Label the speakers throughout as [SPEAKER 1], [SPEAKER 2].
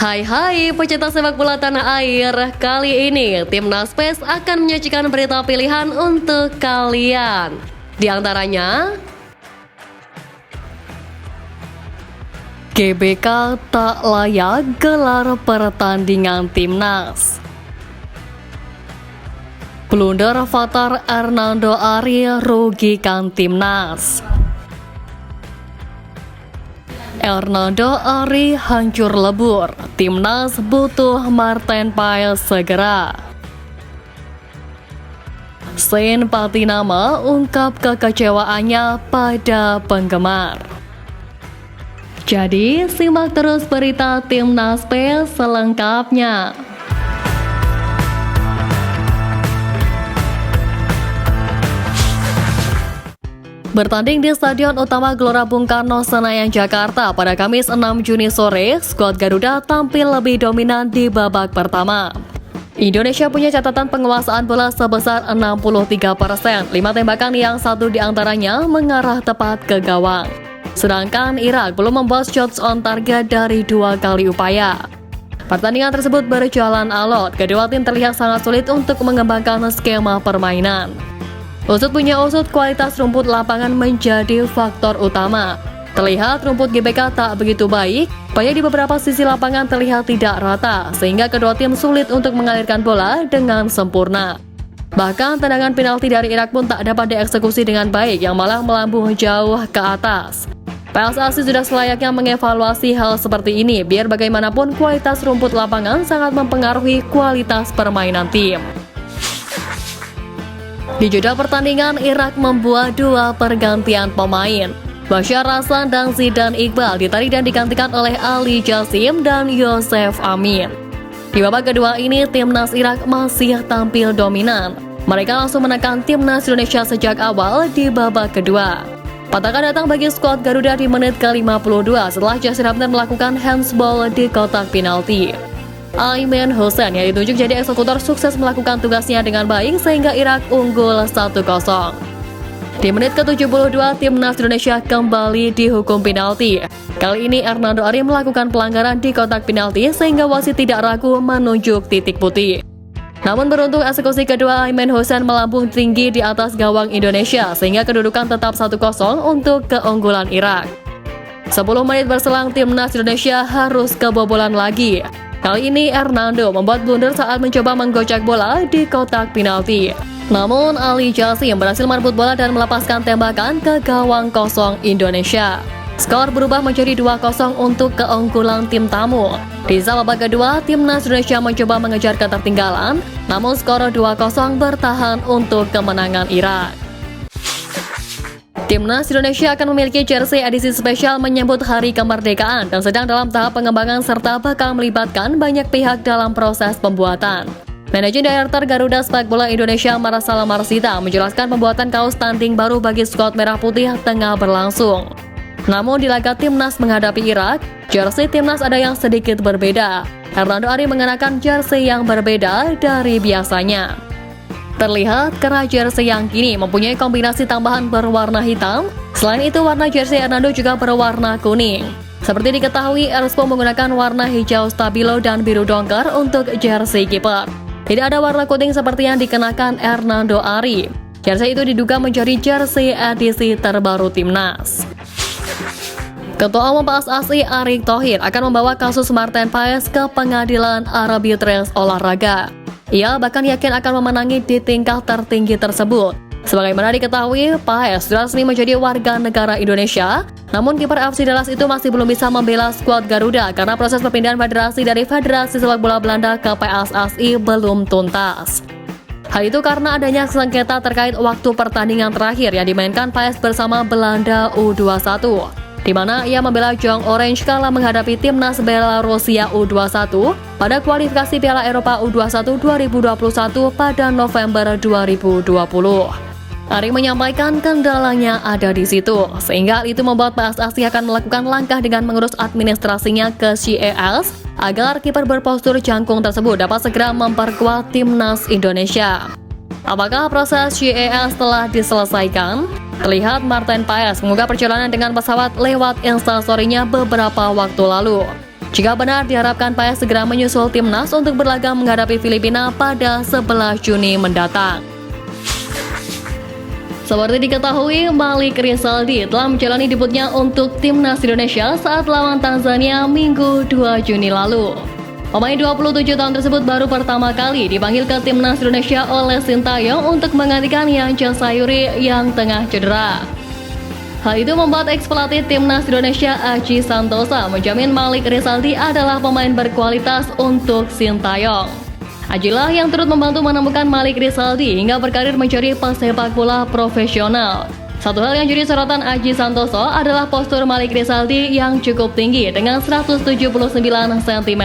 [SPEAKER 1] Hai pecinta sepak bola tanah air. Kali ini Timnas PES akan menyajikan berita pilihan untuk kalian. Di antaranya, GBK tak layak gelar pertandingan Timnas. Blunder fatal Hernando Ari rugikan Timnas. Hernando Ari hancur lebur, Timnas butuh Martin Paes segera. Saint Patinama ungkap kekecewaannya pada penggemar. Jadi simak terus berita Timnas PES selengkapnya. Bertanding di Stadion Utama Gelora Bung Karno, Senayan, Jakarta pada Kamis 6 Juni sore, skuad Garuda tampil lebih dominan di babak pertama. Indonesia punya catatan penguasaan bola sebesar 63%, 5 tembakan yang satu diantaranya mengarah tepat ke gawang. Sedangkan Irak belum membuat shots on target dari 2 kali upaya. Pertandingan tersebut berjalan alot, kedua tim terlihat sangat sulit untuk mengembangkan skema permainan. Usut punya usut, kualitas rumput lapangan menjadi faktor utama. Terlihat rumput GBK tak begitu baik, banyak di beberapa sisi lapangan terlihat tidak rata, sehingga kedua tim sulit untuk mengalirkan bola dengan sempurna. Bahkan tendangan penalti dari Irak pun tak dapat dieksekusi dengan baik, yang malah melambung jauh ke atas. PSSI sudah selayaknya mengevaluasi hal seperti ini, biar bagaimanapun kualitas rumput lapangan sangat mempengaruhi kualitas permainan tim. Di jeda pertandingan, Irak membuat 2 pergantian pemain. Bashar Hasan dan Zidane Iqbal ditarik dan digantikan oleh Ali Jasim dan Yosef Amin. Di babak kedua ini, Timnas Irak masih tampil dominan. Mereka langsung menekan Timnas Indonesia sejak awal di babak kedua. Patakan datang bagi skuad Garuda di menit ke-52 setelah Jasir Abner melakukan handsball di kotak penalti. Aimen Hussein yang ditunjuk jadi eksekutor sukses melakukan tugasnya dengan baik sehingga Irak unggul 1-0. Di menit ke-72, Timnas Indonesia kembali dihukum penalti. Kali ini Hernando Ari melakukan pelanggaran di kotak penalti sehingga wasit tidak ragu menunjuk titik putih. Namun beruntung eksekusi kedua Aimen Hussein melambung tinggi di atas gawang Indonesia sehingga kedudukan tetap 1-0 untuk keunggulan Irak. 10 menit berselang, Timnas Indonesia harus kebobolan lagi. Kali ini Hernando membuat blunder saat mencoba menggocek bola di kotak penalti. Namun Ali Jasim berhasil merebut bola dan melepaskan tembakan ke gawang kosong Indonesia. Skor berubah menjadi 2-0 untuk keunggulan tim tamu. Di babak kedua, Timnas Indonesia mencoba mengejar ketertinggalan, namun skor 2-0 bertahan untuk kemenangan Irak. Timnas Indonesia akan memiliki jersey edisi spesial menyambut Hari Kemerdekaan dan sedang dalam tahap pengembangan serta bakal melibatkan banyak pihak dalam proses pembuatan. Managing Director Garuda Sepak Bola Indonesia Marcelo Marsita menjelaskan pembuatan kaos tanding baru bagi skuad Merah Putih tengah berlangsung. Namun di laga Timnas menghadapi Irak, jersey Timnas ada yang sedikit berbeda. Hernando Ari mengenakan jersey yang berbeda dari biasanya. Terlihat kerah jersey yang kini mempunyai kombinasi tambahan berwarna hitam. Selain itu, warna jersey Hernando juga berwarna kuning. Seperti diketahui, Erspo menggunakan warna hijau stabilo dan biru dongker untuk jersey kiper. Tidak ada warna kuning seperti yang dikenakan Hernando Ari. Jersey itu diduga menjadi jersey edisi terbaru Timnas. Ketua Umum PSSI Erick Thohir akan membawa kasus Martin Paes ke pengadilan arbitrase olahraga. Ia bahkan yakin akan memenangi di tingkat tertinggi tersebut. Sebagaimana diketahui, Paes sudah resmi menjadi warga negara Indonesia, namun kiper FC Dallas itu masih belum bisa membela skuad Garuda karena proses perpindahan federasi dari Federasi Sepak Bola Belanda ke PSSI belum tuntas. Hal itu karena adanya sengketa terkait waktu pertandingan terakhir yang dimainkan Paes bersama Belanda U21, di mana ia membela Jong Orange kala menghadapi timnas Belarusia U21 pada kualifikasi Piala Eropa U21 2021 pada November 2020. Ari menyampaikan kendalanya ada di situ, sehingga itu membuat PSSI akan melakukan langkah dengan mengurus administrasinya ke CAS agar kiper berpostur jangkung tersebut dapat segera memperkuat timnas Indonesia. Apakah proses CAS telah diselesaikan? Terlihat Martin Paes mengunggah perjalanan dengan pesawat lewat instastory-nya beberapa waktu lalu. Jika benar, diharapkan PS segera menyusul timnas untuk berlaga menghadapi Filipina pada 11 Juni mendatang. Seperti diketahui, Malik Rizaldi telah menjalani debutnya untuk timnas Indonesia saat lawan Tanzania Minggu 2 Juni lalu. Pemain 27 tahun tersebut baru pertama kali dipanggil ke timnas Indonesia oleh Sintayong untuk menggantikan Yance Sayuri yang tengah cedera. Hal itu membuat ex-pelatih timnas Indonesia Aji Santosa menjamin Malik Rizaldi adalah pemain berkualitas untuk Sintayong. Ajilah yang turut membantu menemukan Malik Rizaldi hingga berkarir menjadi pesepak bola profesional. Satu hal yang jadi sorotan Aji Santoso adalah postur Malik Rizaldi yang cukup tinggi dengan 179 cm.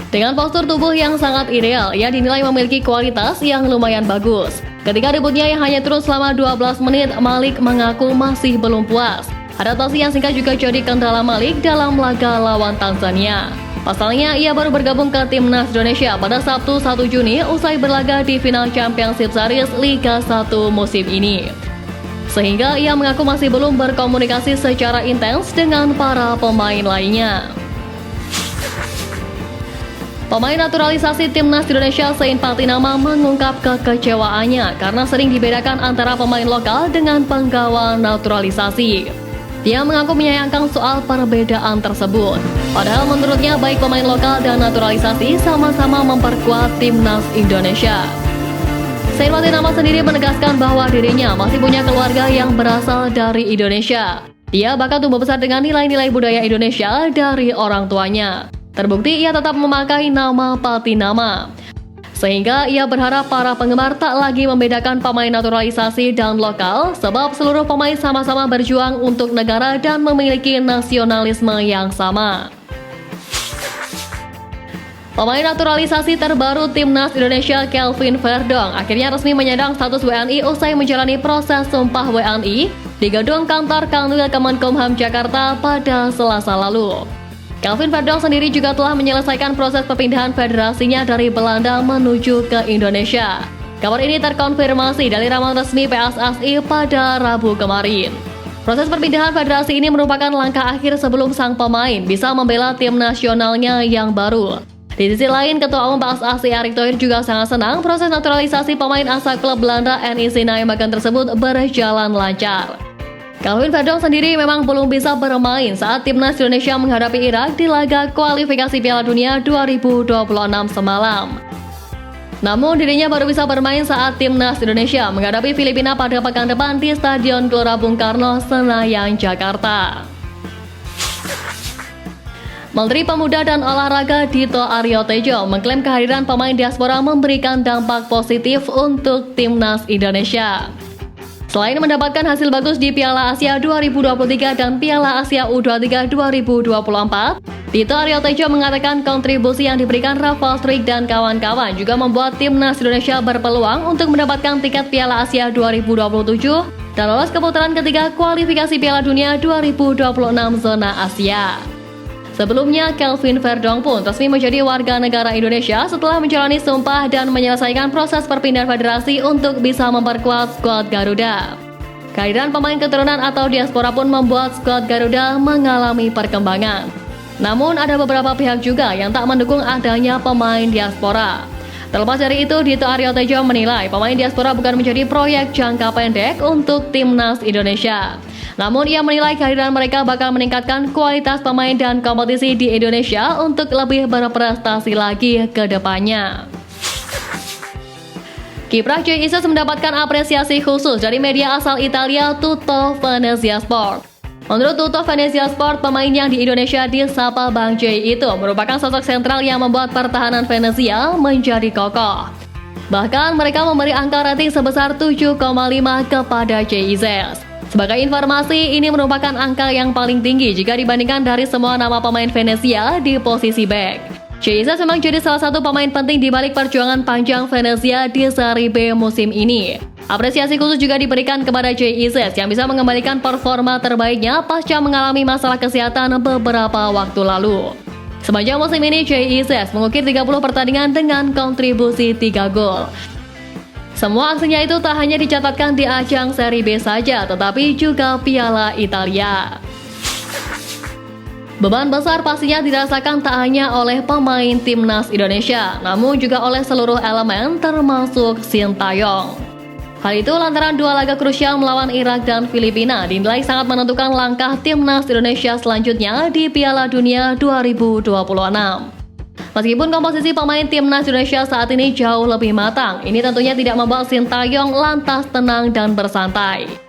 [SPEAKER 1] Dengan postur tubuh yang sangat ideal, ia dinilai memiliki kualitas yang lumayan bagus. Ketika debutnya yang hanya turun selama 12 menit, Malik mengaku masih belum puas. Adaptasi yang singkat juga jadi kendala Malik dalam laga lawan Tanzania. Pasalnya, ia baru bergabung ke timnas Indonesia pada Sabtu 1 Juni usai berlaga di final Championship Series Liga 1 musim ini. Sehingga ia mengaku masih belum berkomunikasi secara intens dengan para pemain lainnya. Pemain naturalisasi timnas Indonesia Zain Patinama mengungkap kekecewaannya karena sering dibedakan antara pemain lokal dengan penggawa naturalisasi. Dia mengaku menyayangkan soal perbedaan tersebut. Padahal menurutnya baik pemain lokal dan naturalisasi sama-sama memperkuat timnas Indonesia. Zain Patinama sendiri menegaskan bahwa dirinya masih punya keluarga yang berasal dari Indonesia. Dia bahkan tumbuh besar dengan nilai-nilai budaya Indonesia dari orang tuanya. Terbukti ia tetap memakai nama Patinama. Sehingga ia berharap para penggemar tak lagi membedakan pemain naturalisasi dan lokal, sebab seluruh pemain sama-sama berjuang untuk negara dan memiliki nasionalisme yang sama. Pemain naturalisasi terbaru timnas Indonesia Kelvin Verdong akhirnya resmi menyandang status WNI usai menjalani proses sumpah WNI di gedung kantor Kanwil Kemenkumham Jakarta pada Selasa lalu. Kelvin Verdong sendiri juga telah menyelesaikan proses perpindahan federasinya dari Belanda menuju ke Indonesia. Kabar ini terkonfirmasi dari laman resmi PSSI pada Rabu kemarin. Proses perpindahan federasi ini merupakan langkah akhir sebelum sang pemain bisa membela tim nasionalnya yang baru. Di sisi lain, Ketua Umum PSSI Erick Thohir juga sangat senang proses naturalisasi pemain asal klub Belanda NEC Nijmegen tersebut berjalan lancar. Kelvin Verdong sendiri memang belum bisa bermain saat timnas Indonesia menghadapi Irak di laga kualifikasi Piala Dunia 2026 semalam. Namun dirinya baru bisa bermain saat timnas Indonesia menghadapi Filipina pada pekan depan di Stadion Gelora Bung Karno, Senayan, Jakarta. Menteri Pemuda dan Olahraga Dito Aryo Tejo mengklaim kehadiran pemain diaspora memberikan dampak positif untuk timnas Indonesia. Selain mendapatkan hasil bagus di Piala Asia 2023 dan Piala Asia U23 2024, Dito Aryo Tejo mengatakan kontribusi yang diberikan Rafael Struijk dan kawan-kawan juga membuat timnas Indonesia berpeluang untuk mendapatkan tiket Piala Asia 2027 dan lolos ke putaran ketiga kualifikasi Piala Dunia 2026 zona Asia. Sebelumnya, Kelvin Verdong pun resmi menjadi warga negara Indonesia setelah menjalani sumpah dan menyelesaikan proses perpindahan federasi untuk bisa memperkuat skuad Garuda. Kehadiran pemain keturunan atau diaspora pun membuat skuad Garuda mengalami perkembangan. Namun ada beberapa pihak juga yang tak mendukung adanya pemain diaspora. Terlepas dari itu, Dito Aryo Tejo menilai pemain diaspora bukan menjadi proyek jangka pendek untuk timnas Indonesia. Namun ia menilai kehadiran mereka bakal meningkatkan kualitas pemain dan kompetisi di Indonesia untuk lebih berprestasi lagi ke depannya. Kiprah Jay Isis mendapatkan apresiasi khusus dari media asal Italia Tutto Venezia Sport. Menurut Tutto Venezia Sport, pemain yang di Indonesia disapa Bang Jay itu merupakan sosok sentral yang membuat pertahanan Venezia menjadi kokoh. Bahkan mereka memberi angka rating sebesar 7,5 kepada Jay Isis. Sebagai informasi, ini merupakan angka yang paling tinggi jika dibandingkan dari semua nama pemain Venezia di posisi back. Jay Isis memang jadi salah satu pemain penting di balik perjuangan panjang Venezia di Serie B musim ini. Apresiasi khusus juga diberikan kepada Jay Isis yang bisa mengembalikan performa terbaiknya pasca mengalami masalah kesehatan beberapa waktu lalu. Sepanjang musim ini, Jay Isis mengukir 30 pertandingan dengan kontribusi 3 gol. Semua aksinya itu tak hanya dicatatkan di ajang Serie B saja, tetapi juga Piala Italia. Beban besar pastinya dirasakan tak hanya oleh pemain timnas Indonesia, namun juga oleh seluruh elemen termasuk Sintayong. Hal itu lantaran dua laga krusial melawan Irak dan Filipina dinilai sangat menentukan langkah timnas Indonesia selanjutnya di Piala Dunia 2026. Meskipun komposisi pemain timnas Indonesia saat ini jauh lebih matang, ini tentunya tidak membuat Sintayong lantas tenang dan bersantai.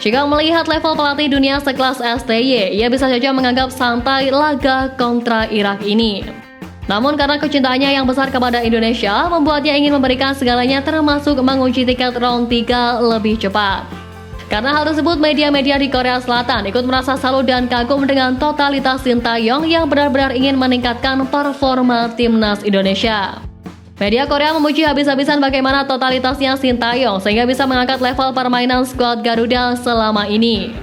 [SPEAKER 1] Jika melihat level pelatih dunia sekelas STY, ia bisa saja menganggap santai laga kontra Irak ini. Namun karena kecintaannya yang besar kepada Indonesia, membuatnya ingin memberikan segalanya termasuk mengunci tiket round 3 lebih cepat. Karena hal tersebut, media-media di Korea Selatan ikut merasa salut dan kagum dengan totalitas Sintayong yang benar-benar ingin meningkatkan performa timnas Indonesia. Media Korea memuji habis-habisan bagaimana totalitasnya Sintayong sehingga bisa mengangkat level permainan skuad Garuda selama ini.